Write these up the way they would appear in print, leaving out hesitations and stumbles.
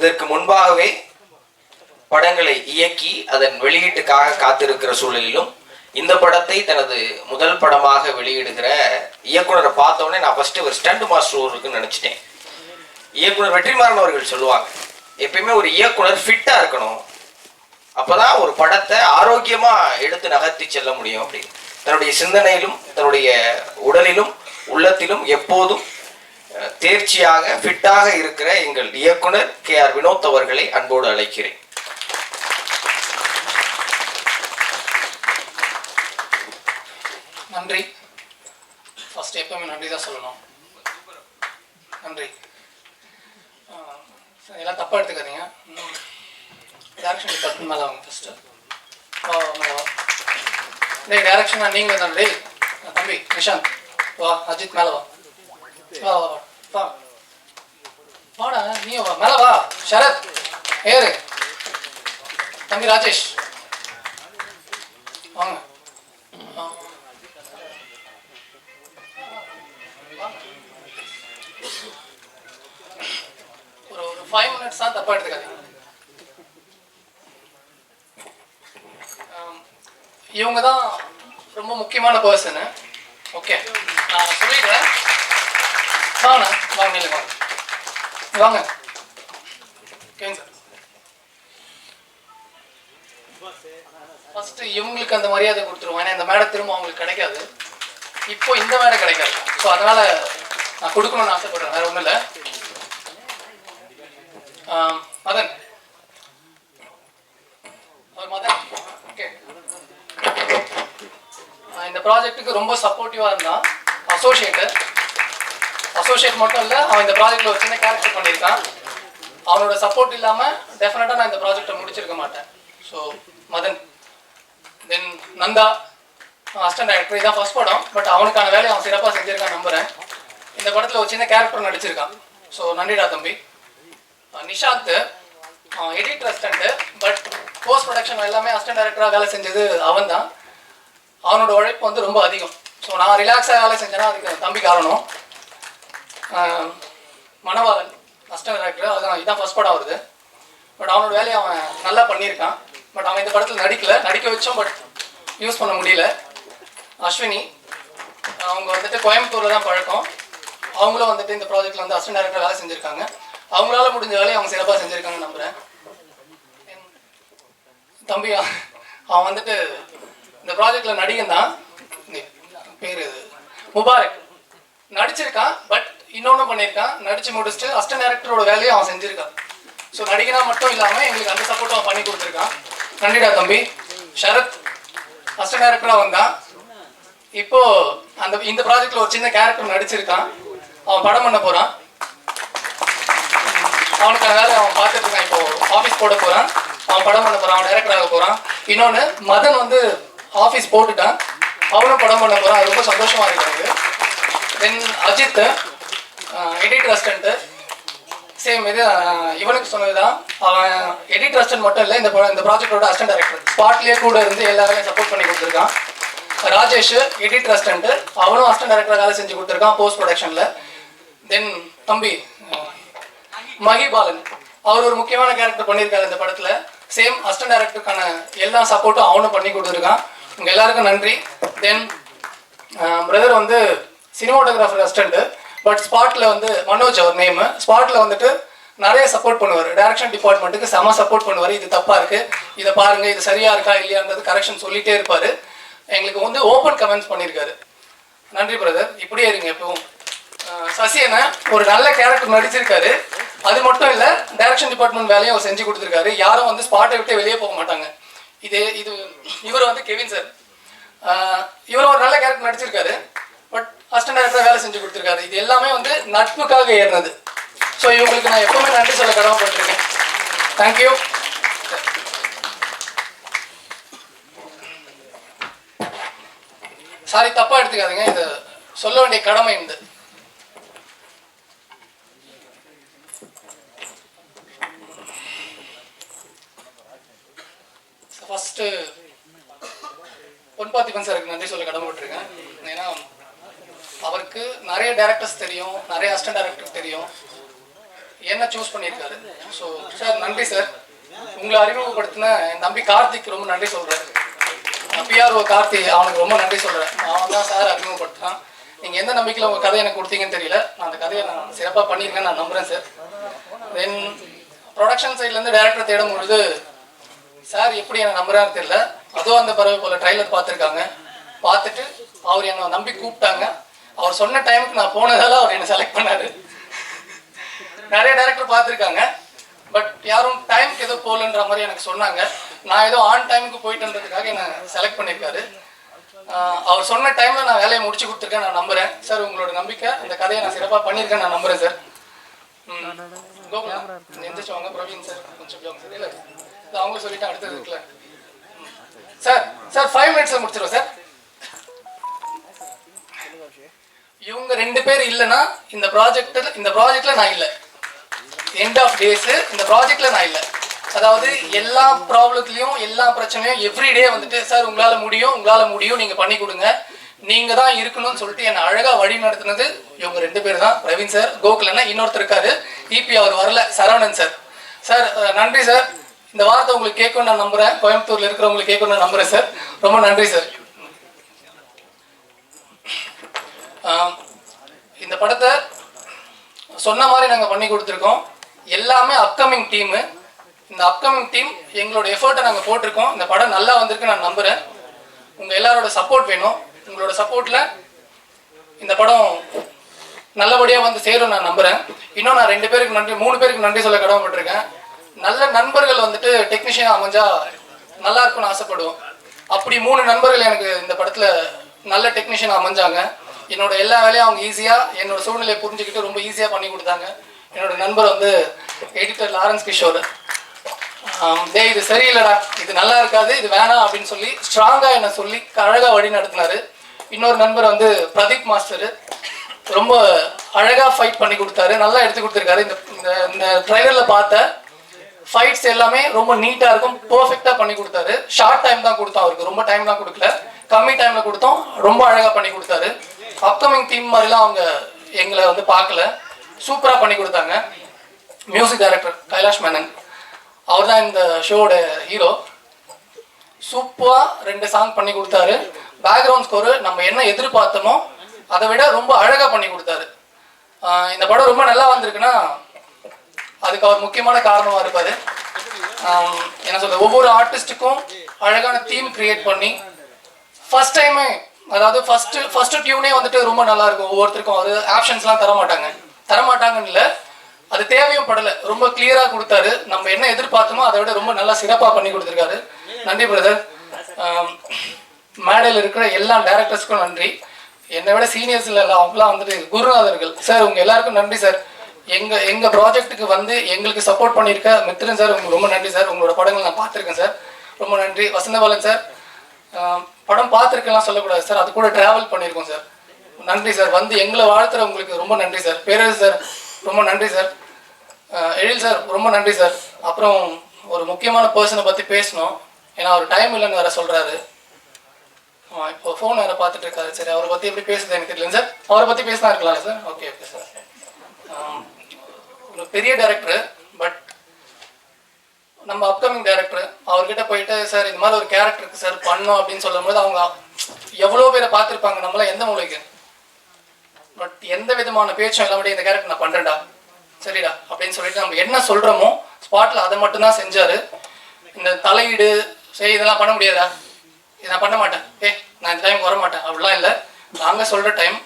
இதற்கு முன்பாகவே படங்களை இயக்கி அதன் வெளியீட்டுக்காக காத்திருக்கிற சூழலிலும் இந்த படத்தை தனது முதல் படமாக வெளியிடுகிற இயக்குனரை பார்த்தோன்னே நான் ஃபர்ஸ்ட் ஒரு ஸ்டண்ட் மாஸ்டர் இருக்குன்னு நினைச்சிட்டேன். இயக்குனர் வெற்றிமாறன் அவர்கள் சொல்லுவாங்க, எப்பயுமே ஒரு இயக்குனர் ஃபிட்டா இருக்கணும், அப்பதான் ஒரு படத்தை ஆரோக்கியமா எடுத்து நகர்த்தி செல்ல முடியும் அப்படின்னு. தன்னுடைய சிந்தனையிலும் தன்னுடைய உடலிலும் உள்ளத்திலும் எப்போதும் தேர்ச்சியாக ஃபிட்டாக இருக்கிற எங்கள் இயக்குனர் KR வினோத் அவர்களை அன்போடு அழைக்கிறேன். நன்றி. ஃபர்ஸ்ட் எப்பவுமே நன்றி தான் சொல்லணும். நன்றி. எல்லாம் தப்பாக எடுத்துக்காதீங்க. டேரக்ஷன் டிபார்ட்மெண்ட் மேலே வாங்க ஃபஸ்ட்டு. மேலே வா. டேய் டேரக்ஷனா நீங்கள் தான். டேய் தம்பி நிஷாந்த் வா. அஜித் மேலே வா. வா வா வா வாடா. நீ வா மேலே வா. சரத் ஏறு. தம்பி ராஜேஷ் வாங்க. ஒரு 5 minutes தான், தப்பா எடுத்துக்காதீங்க. இவங்க தான் ரொம்ப முக்கியமான பர்சனு. ஓகே நான் சொல்லிடுறேன். வாங்க வாங்க இல்லை வாங்க வாங்க. ஓகேங்க சார். ஃபர்ஸ்ட் இவங்களுக்கு அந்த மரியாதை கொடுத்துருவோம். ஏன்னா இந்த மேடை திரும்ப அவங்களுக்கு கிடைக்காது. இப்போ இந்த மேடை கிடைக்காது. ஸோ அதனால நான் கொடுக்கணும்னு ஆசைப்படுறேன். வேற ஒன்றும் இல்லை. மதன் மதன் ஓகே. இந்த ப்ராஜெக்ட்டுக்கு ரொம்ப சப்போர்ட்டிவாக இருந்தான். அசோசியேட் மட்டும் இல்லை, அவன் இந்த ப்ராஜெக்டில் ஒரு சின்ன கேரக்டர் பண்ணியிருக்கான். அவனோட சப்போர்ட் இல்லாமல் டெஃபினட்டாக நான் இந்த ப்ராஜெக்டை முடிச்சிருக்க மாட்டேன். ஸோ மதன். தென் நந்தா அசிஸ்டன்ட் டைரக்டர். இதான் ஃபர்ஸ்ட் படம், பட் அவனுக்கான வேலையை அவன் சிறப்பாக செஞ்சிருக்கான் நம்புகிறேன். இந்த படத்தில் ஒரு சின்ன கேரக்டர் நடிச்சிருக்கான். ஸோ நன்றிடா தம்பி. Nishanth editor assistant, but post production எல்லாமே அசிஸ்டன்ட் டைரக்டராக வேலை செஞ்சது அவன் தான். அவனோட உழைப்பு வந்து ரொம்ப அதிகம். ஸோ நான் ரிலாக்ஸாக வேலை செஞ்சேன்னா அதுக்கு தம்பி காரணம். மணவாளன் அசிஸ்டன்ட் டைரக்டர். அதுதான் இதான் ஃபர்ஸ்ட் படம் வருது. பட் அவனோட வேலையை அவன் நல்லா பண்ணியிருக்கான். பட் அவன் இந்த படத்தில் நடிக்க வச்சோம், பட் யூஸ் பண்ண முடியல. அஸ்வினி அவங்க வந்துட்டு கோயம்புத்தூரில் தான் பழக்கம். அவங்களும் வந்துட்டு இந்த ப்ராஜெக்டில் வந்து அசிஸ்டன்ட் டைரக்டர் வேலை செஞ்சுருக்காங்க. அவங்களால முடிஞ்ச வேலையை அவங்க சிறப்பாக செஞ்சுருக்காங்கன்னு நம்புகிறேன். தம்பி அவன் வந்துட்டு இந்த ப்ராஜெக்டில் நடிகன் தான். பேர் முபாரக் நடிச்சிருக்கான். பட் இன்னொன்று பண்ணியிருக்கான். நடிச்சு முடிச்சுட்டு அசிஸ்டன்ட் டைரக்டரோட வேலையை அவன் செஞ்சுருக்கான். ஸோ நடிகனா மட்டும் இல்லாமல் எங்களுக்கு அந்த சப்போர்ட்டும் அவன் பண்ணி கொடுத்துருக்கான். நன்றிடா தம்பி. ஷரத் அசிஸ்டன்ட் டைரக்டராக வந்தான். இப்போ இந்த ப்ராஜெக்டில் ஒரு சின்ன கேரக்டர் நடிச்சிருக்கான். அவன் படம் பண்ண போகிறான். அவனுக்கான வேலை அவன் பார்த்துட்டு இருக்கான். இப்போ ஆஃபீஸ் போட போகிறான். அவன் படம் பண்ண போகிறான். அவன் டைரக்டராக போகிறான். இன்னொன்று மதன் வந்து ஆஃபீஸ் போட்டுட்டான். அவனும் படம் பண்ண போகிறான். அது ரொம்ப சந்தோஷமாக இருக்கிறது. தென் அஜித் எடிட்டர் அசிஸ்டன்ட்டு. சேம் இது இவனுக்கு சொன்னது தான். அவன் எடிட்டர் அசிஸ்டன்ட் மட்டும் இல்லை, இந்த ப்ராஜெக்டோட அசிஸ்டன்ட் டைரக்டர். ஸ்பாட்லேயே கூட இருந்து எல்லா வேலையும் சப்போர்ட் பண்ணி கொடுத்துருக்கான். Rajesh editor assistant. அவனும் அசிஸ்டன்ட் டைரக்டராக வேலை செஞ்சு கொடுத்துருக்கான் போஸ்ட் ப்ரொடக்ஷனில். தென் தம்பி மகிபாலன். அவர் ஒரு முக்கியமான கேரக்டர் பண்ணியிருக்காரு இந்த படத்தில். சேம் அசிஸ்டன்ட் டைரக்டருக்கான எல்லா சப்போர்ட்டும் அவனும் பண்ணி கொடுத்துருக்கான். உங்கள் எல்லாருக்கும் நன்றி. தென் பிரதர் வந்து சினிமாட்டோகிராஃபர் அசிஸ்டன்ட்டு. பட் ஸ்பாட்டில் வந்து மனோஜ் அவர் நேமு. ஸ்பாட்டில் வந்துட்டு நிறைய சப்போர்ட் பண்ணுவார். டைரக்ஷன் டிபார்ட்மெண்ட்டுக்கு செம சப்போர்ட் பண்ணுவார். இது தப்பாக இருக்குது, இதை பாருங்கள், இது சரியாக இருக்கா இல்லையான்றது கரெக்ஷன் சொல்லிகிட்டே இருப்பார். எங்களுக்கு வந்து ஓப்பன் கமெண்ட்ஸ் பண்ணியிருக்காரு. நன்றி பிரதர். இப்படியே இருங்க எப்பவும். சசியனை ஒரு நல்ல கேரக்டர் நடிச்சிருக்காரு. அது மட்டும் இல்லை, டைரக்ஷன் டிபார்ட்மெண்ட் வேலையும் அவர் செஞ்சு கொடுத்துருக்காரு. யாரும் வந்து ஸ்பாட்டை விட்டு வெளியே போக மாட்டாங்க. இவர் வந்து கெவின் சார். இவர் ஒரு நல்ல கேரக்டர் நடிச்சிருக்காரு. பட் அசிஸ்டன்ட் டைரக்டராக வேலை செஞ்சு கொடுத்துருக்காரு. இது எல்லாமே வந்து நட்புக்காக ஏறினது. ஸோ இவங்களுக்கு நான் எப்பவுமே நன்றி சொல்ல கடமைப்பட்டிருக்கேன். தேங்க்யூ. சாரி தப்பா எடுத்துக்காதீங்க, இது சொல்ல வேண்டிய கடமை உண்டு. ஃபர்ஸ்ட் பொன்பாத்திபன் சாருக்கு நன்றி சொல்ல கடமைப்பட்டிருக்கேன். ஏன்னா அவருக்கு நிறைய டைரக்டர்ஸ் தெரியும், நிறைய அசிஸ்டன்ட் டைரக்டர் தெரியும். என்ன சூஸ் பண்ணியிருக்காரு. ஸோ சார் நன்றி சார். உங்களை அறிமுகப்படுத்தின என் தம்பி கார்த்திக் ரொம்ப நன்றி சொல்கிறேன். பிஆர்ஓ கார்த்தி அவனுக்கு ரொம்ப நன்றி சொல்கிறேன். அவன் தான் சார் அறிமுகப்படுத்தினான். நீங்கள் எந்த நம்பிக்கையில் உங்கள் கதையை எனக்கு கொடுத்தீங்கன்னு தெரியல. நான் அந்த கதையை நான் சிறப்பாக பண்ணியிருக்கேன்னு நான் நம்புகிறேன் சார். தென் ப்ரொடக்ஷன் சைட்லேருந்து டேரக்டர் தேடும் பொழுது சார் எப்படி என்னை நம்புறான்னு தெரியல. அதுவும் அந்த பறவை போல் ட்ரைலர் பார்த்துருக்காங்க. பார்த்துட்டு அவர் என்னை நம்பி கூப்பிட்டாங்க. அவர் சொன்ன டைமுக்கு நான் போனதால அவர் என்னை செலக்ட் பண்ணார். நிறைய டேரக்டர் பார்த்துருக்காங்க, பட் யாரும் டைமுக்கு ஏதோ போகலன்ற மாதிரி எனக்கு சொன்னாங்க. நான் ஏதோ ஆன் டைமுக்கு போயிட்டுன்றதுக்காக என்னை செலக்ட் பண்ணியிருக்காரு. அவர் சொன்ன டைமில் நான் வேலையை முடிச்சு கொடுத்துருக்கேன் நான் நம்புகிறேன் சார். உங்களோட நம்பிக்கை அந்த கதையை நான் சிறப்பாக பண்ணியிருக்கேன் நான் நம்புகிறேன் சார். கோகுலா எந்திரிச்சவங்க பிரவீன் சார் கொஞ்சம் சார். இல்லை அவங்களும் சொல்லிட்டு அடுத்தது இருக்குல்ல சார். சார் 5 மினிட்ஸில் முடிச்சிடுவோம் சார். இவங்க 2 பேர் இல்லைன்னா இந்த ப்ராஜெக்ட்ல நான் இல்லை. எண்ட் ஆஃப் டேஸ் இந்த ப்ராஜெக்ட்ல நான் இல்லை. அதாவது எல்லா ப்ராப்ளத்துலையும் எல்லா பிரச்சனையும் எவ்ரிடே வந்துட்டு சார் உங்களால் முடியும் நீங்கள் பண்ணி கொடுங்க, நீங்கள் தான் இருக்கணும்னு சொல்லிட்டு என்னை அழகாக வழி நடத்துனது இவங்க 2 பேர் தான். பிரவீன் சார், கோகுலன்னா இன்னொருத்தர் இருக்காரு இபி, அவர் வரல, சரவணன் சார். சார் நன்றி சார். இந்த வார்த்தை உங்களுக்கு கேட்கணும்னு நான் நம்புகிறேன். கோயம்புத்தூரில் இருக்கிறவங்களுக்கு கேட்கணும்னு நான் நம்புகிறேன் சார். ரொம்ப நன்றி சார். இந்த படத்தை சொன்ன மாதிரி நாங்கள் பண்ணி கொடுத்துருக்கோம். எல்லாமே அப்கமிங் டீமு. இந்த அப்கமிங் டீம் எங்களோட எஃபர்ட்டை நாங்கள் போட்டிருக்கோம். இந்த படம் நல்லா வந்திருக்கு நான் நம்புகிறேன். உங்கள் எல்லாரோட சப்போர்ட் வேணும். உங்களோட சப்போர்ட்டில் இந்த படம் நல்லபடியாக வந்து சேரும் நான் நம்புகிறேன். இன்னும் நான் 2 பேருக்கு நன்றி 3 பேருக்கு நன்றி சொல்ல கடமைப்பட்டிருக்கேன். நல்ல நண்பர்கள் வந்துட்டு டெக்னீஷியனாக அமைஞ்சா நல்லா இருக்கும்னு ஆசைப்படுவோம். அப்படி 3 நண்பர்கள் எனக்கு இந்த படத்தில் நல்ல டெக்னீஷியனாக அமைஞ்சாங்க. என்னோட எல்லா வேலையும் அவங்க ஈஸியாக என்னோட சூழ்நிலையை புரிஞ்சுக்கிட்டு ரொம்ப ஈஸியாக பண்ணி கொடுத்தாங்க. என்னோட நண்பர் வந்து எடிட்டர் லாரன்ஸ் கிஷோர். இது சரியில்லைடா, இது நல்லா இருக்காது, இது வேணாம் அப்படின்னு சொல்லி ஸ்ட்ராங்காக என்னை சொல்லி அழகாக வழி நடத்தினாரு. இன்னொரு நண்பர் வந்து பிரதீப் மாஸ்டர் ரொம்ப அழகாக ஃபைட் பண்ணி கொடுத்தாரு, நல்லா எடுத்து கொடுத்துருக்காரு. இந்த ட்ரைலரில் பார்த்த ஃபைட்ஸ் எல்லாமே ரொம்ப நீட்டாக இருக்கும், பர்ஃபெக்டாக பண்ணி கொடுத்தாரு. ஷார்ட் டைம் தான் கொடுத்தோம் அவருக்கு, ரொம்ப டைம்லாம் கொடுக்கல, கம்மி டைமில் கொடுத்தோம், ரொம்ப அழகாக பண்ணி கொடுத்தாரு. அப்கமிங் டீம் மாதிரிலாம் அவங்க எங்களை வந்து பார்க்கல, சூப்பராக பண்ணி கொடுத்தாங்க. மியூசிக் டைரக்டர் கைலாஷ் மேனன், அவர் தான் இந்த ஷோவோட ஹீரோ. சூப்பராக 2 சாங் பண்ணி கொடுத்தாரு. பேக்ரவுண்ட் ஸ்கோரு நம்ம என்ன எதிர்பார்த்தோமோ அதை விட ரொம்ப அழகாக பண்ணி கொடுத்தாரு. இந்த படம் ரொம்ப நல்லா வந்திருக்குன்னா அதுக்கு அவர் முக்கியமான காரணமாக இருப்பார். என்ன சொல்ற, ஒவ்வொரு ஆர்டிஸ்ட்டுக்கும் அழகான தீம் கிரியேட் பண்ணி ஃபர்ஸ்ட் டைமே, அதாவது ஃபர்ஸ்ட் டியூனே வந்துட்டு ரொம்ப நல்லா இருக்கும். ஒவ்வொருத்தருக்கும் அவர் ஆப்ஷன்ஸ்லாம் தரமாட்டாங்கன்னு இல்லை, அது தேவையும் படலை, ரொம்ப கிளியராக கொடுத்தாரு. நம்ம என்ன எதிர்பார்த்தோமோ அதை விட ரொம்ப நல்லா சிறப்பாக பண்ணி கொடுத்துருக்காரு. நன்றி பிரதர். மேடையில் இருக்கிற எல்லா டேரக்டர்ஸ்க்கும் நன்றி. என்னை விட சீனியர்ஸ் இல்லை, அவங்களாம் வந்துட்டு குருநாதர்கள் சார். உங்கள் எல்லாருக்கும் நன்றி சார். எங்கள் ப்ராஜெக்ட்டுக்கு வந்து எங்களுக்கு சப்போர்ட் பண்ணியிருக்க மித்ரன் சார், உங்களுக்கு ரொம்ப நன்றி சார். உங்களோட படங்கள் நான் பார்த்துருக்கேன் சார், ரொம்ப நன்றி. வசந்தபாலன் சார், படம் பார்த்துருக்கலாம் சொல்லக்கூடாது சார், அது கூட ட்ராவல் பண்ணியிருக்கோம் சார், நன்றி சார். வந்து எங்களை வாழ்த்துற உங்களுக்கு ரொம்ப நன்றி சார். பேரரசு சார் ரொம்ப நன்றி சார். எழில் சார் ரொம்ப நன்றி சார். அப்புறம் ஒரு முக்கியமான பர்சனை பற்றி பேசணும், ஏன்னா அவர் டைம் இல்லைன்னு வேறு சொல்கிறாரு. இப்போ ஃபோன் வேறு பார்த்துட்டு இருக்காரு. சரி, அவரை பற்றி எப்படி பேசுறது எனக்கு தெரியல சார். அவரை பற்றி பேசினா இருக்கலாம் சார். Okay sir. ஒரு பெரிய டைரக்டர், பட் நம்ம அப்கமிங் டைரக்டர், அவர்கிட்ட போயிட்டு சார் இந்த மாதிரி ஒரு கேரக்டருக்கு சார் பண்ணோம் அப்படின்னு சொல்லும் போது அவங்க எவ்வளோ பேரை பார்த்துருப்பாங்க, நம்மளாம் எந்த மூலைக்கு, பட் எந்த விதமான பேச்சும் இல்லாமடி இந்த கேரக்டர் நான் பண்ணுறேன்டா, சரிடா அப்படின்னு சொல்லிட்டு நம்ம என்ன சொல்கிறோமோ ஸ்பாட்டில் அதை மட்டும்தான் செஞ்சார். இந்த தலையீடு சரி இதெல்லாம் பண்ண முடியாதா, இதை நான் பண்ண மாட்டேன், நான் இந்த டைம் வர மாட்டேன் அப்படிலாம் இல்லை. நாங்கள் சொல்கிற டைம்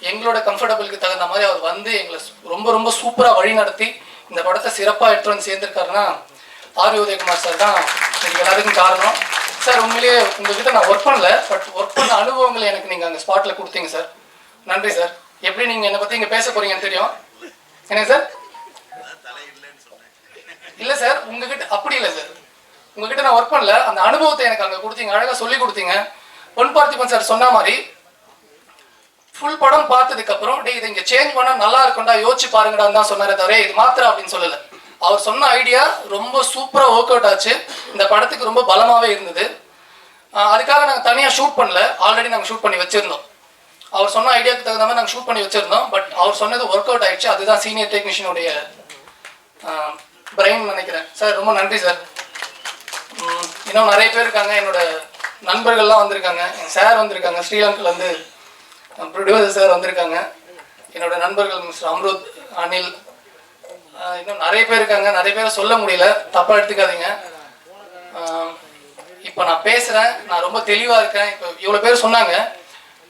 எங்களோட கம்ஃபர்டபுளுக்கு தகுந்த மாதிரி அவர் வந்து எங்களை ரொம்ப ரொம்ப சூப்பராக வழி நடத்தி இந்த படத்தை சிறப்பாக எடுத்து வந்து சேர்ந்துருக்காருன்னா ஆர் உதயகுமார் சார் தான் இதுக்கு எல்லாத்துக்கும் காரணம் சார். உண்மையிலேயே உங்ககிட்ட நான் ஒர்க் பண்ணல, பட் ஒர்க் பண்ண அனுபவங்களை எனக்கு நீங்கள் அங்கே ஸ்பாட்டில் கொடுத்தீங்க சார், நன்றி சார். எப்படி நீங்கள் என்னை பற்றி இங்கே பேச போகிறீங்கன்னு தெரியும் எனக்கு சார். இல்லை சார், உங்ககிட்ட அப்படி இல்லை சார், உங்ககிட்ட நான் ஒர்க் பண்ணல, அந்த அனுபவத்தை எனக்கு அங்கே கொடுத்தீங்க, அழகாக சொல்லி கொடுத்தீங்க. பொன் பார்த்திபன் சார் சொன்ன மாதிரி ஃபுல் படம் பார்த்ததுக்கப்புறம் இதை இங்கே சேஞ்ச் பண்ணால் நல்லா இருக்கும்டா, யோசிச்சு பாருங்கடான்னு தான் சொன்னாரே தவிர இது மாத்திரம் அப்படின்னு சொல்லலை. அவர் சொன்ன ஐடியா ரொம்ப சூப்பராக ஒர்க் அவுட் ஆச்சு, இந்த படத்துக்கு ரொம்ப பலமாகவே இருந்தது. அதுக்காக நாங்கள் தனியாக ஷூட் பண்ணல, ஆல்ரெடி நாங்கள் ஷூட் பண்ணி வச்சுருந்தோம். அவர் சொன்ன ஐடியாவுக்கு தகுந்த மாதிரி நாங்கள் ஷூட் பண்ணி வச்சுருந்தோம், பட் அவர் சொன்னது ஒர்க் அவுட் ஆகிடுச்சு. அதுதான் சீனியர் டெக்னீஷியனுடைய பிரைன் நினைக்கிறேன் சார், ரொம்ப நன்றி சார். இன்னும் நிறைய பேர் இருக்காங்க, என்னோட நண்பர்கள்லாம் வந்திருக்காங்க. என் சார் வந்திருக்காங்க, ஸ்ரீலங்காலேருந்து ப்ரொடியூசர் சார் வந்திருக்காங்க. என்னோட நண்பர்கள் மிஸ்டர் அம்ருத், அனில், இன்னும் நிறைய பேர் இருக்காங்க. நிறைய பேரை சொல்ல முடியல, தப்பாக எடுத்துக்காதீங்க. இப்போ நான் பேசுகிறேன், நான் ரொம்ப தெளிவாக இருக்கேன். இப்போ இவ்வளோ பேர் சொன்னாங்க,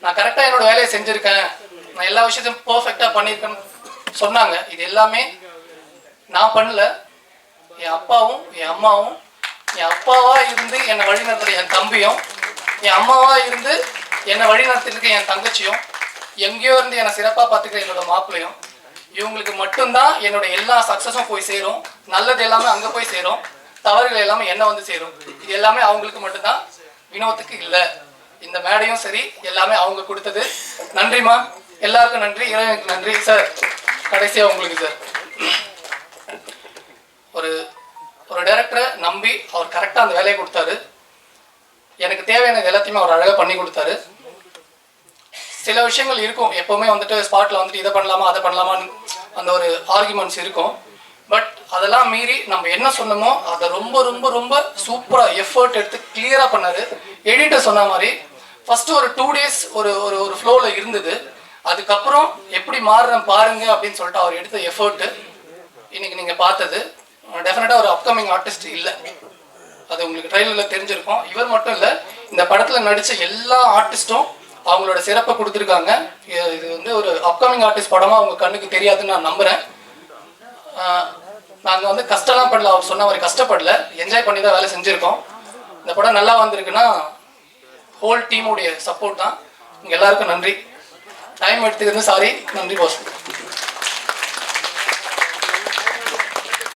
நான் கரெக்டாக என்னோடய வேலையை செஞ்சுருக்கேன், நான் எல்லா விஷயத்தையும் பர்ஃபெக்டாக பண்ணியிருக்கேன்னு சொன்னாங்க. இது எல்லாமே நான் பண்ணல, என் அப்பாவும் என் அம்மாவும், என் அப்பாவாக இருந்து என்னை வழிநடத்துகிற என் தம்பியும், என் அம்மாவாக இருந்து என்னை வழிநடத்திட்டு என் தங்கச்சியும், எங்கேயோ இருந்து என்னை சிறப்பாக பார்த்துக்கிற என்னோட மாப்பிள்ளையும், இவங்களுக்கு மட்டும்தான் என்னோட எல்லா சக்ஸஸும் போய் சேரும். நல்லது எல்லாமே அங்கே போய் சேரும், தவறுகள் எல்லாமே என்ன வந்து சேரும். இது எல்லாமே அவங்களுக்கு மட்டும்தான், வினோத்துக்கு இல்லை. இந்த மேடையும் சரி, எல்லாமே அவங்க கொடுத்தது. நன்றிம்மா, எல்லாருக்கும் நன்றி, இறைவனுக்கு நன்றி. சார், கடைசியாக உங்களுக்கு சார், ஒரு டைரக்டரை நம்பி அவர் கரெக்டாக அந்த வேலையை கொடுத்தாரு. எனக்கு தேவையானது எல்லாத்தையுமே அவர் அழகாக பண்ணி கொடுத்தாரு. சில விஷயங்கள் இருக்கும், எப்போவுமே வந்துட்டு ஸ்பாட்டில் வந்துட்டு இதை பண்ணலாமா அதை பண்ணலாமான்னு அந்த ஒரு ஆர்குமெண்ட்ஸ் இருக்கும். பட் அதெல்லாம் மீறி நம்ம என்ன சொன்னோமோ அதை ரொம்ப ரொம்ப ரொம்ப சூப்பராக எஃபர்ட் எடுத்து கிளியராக பண்ணார். எடிட்டர் சொன்ன மாதிரி ஃபஸ்ட்டு ஒரு 2 days ஒரு ஒரு ஒரு ஃப்ளோவில் இருந்தது. அதுக்கப்புறம் எப்படி மாறுறேன் பாருங்க அப்படின்னு சொல்லிட்டு அவர் எடுத்த எஃபர்ட்டு இன்னைக்கு நீங்கள் பார்த்தது. டெஃபினட்டாக ஒரு அப்கமிங் ஆர்டிஸ்ட் இல்லை, அது உங்களுக்கு ட்ரெயிலரில் தெரிஞ்சிருக்கும். இவர் மட்டும் இல்லை, இந்த படத்தில் நடித்த எல்லா ஆர்டிஸ்ட்டும் அவங்களோட சிறப்பை கொடுத்துருக்காங்க. இது வந்து ஒரு அப்கமிங் ஆர்டிஸ்ட் படமாக அவங்க கண்ணுக்கு தெரியாதுன்னு நான் நம்புகிறேன். நாங்கள் வந்து கஷ்டம்லாம் படல, அவர் சொன்ன மாதிரி கஷ்டப்படல, என்ஜாய் பண்ணி தான் வேலை செஞ்சுருக்கோம். இந்த படம் நல்லா வந்திருக்குன்னா ஹோல் டீமுடைய சப்போர்ட் தான். உங்கள் எல்லாருக்கும் நன்றி. டைம் எடுத்துக்கிறது சாரி, நன்றி பாஸ்.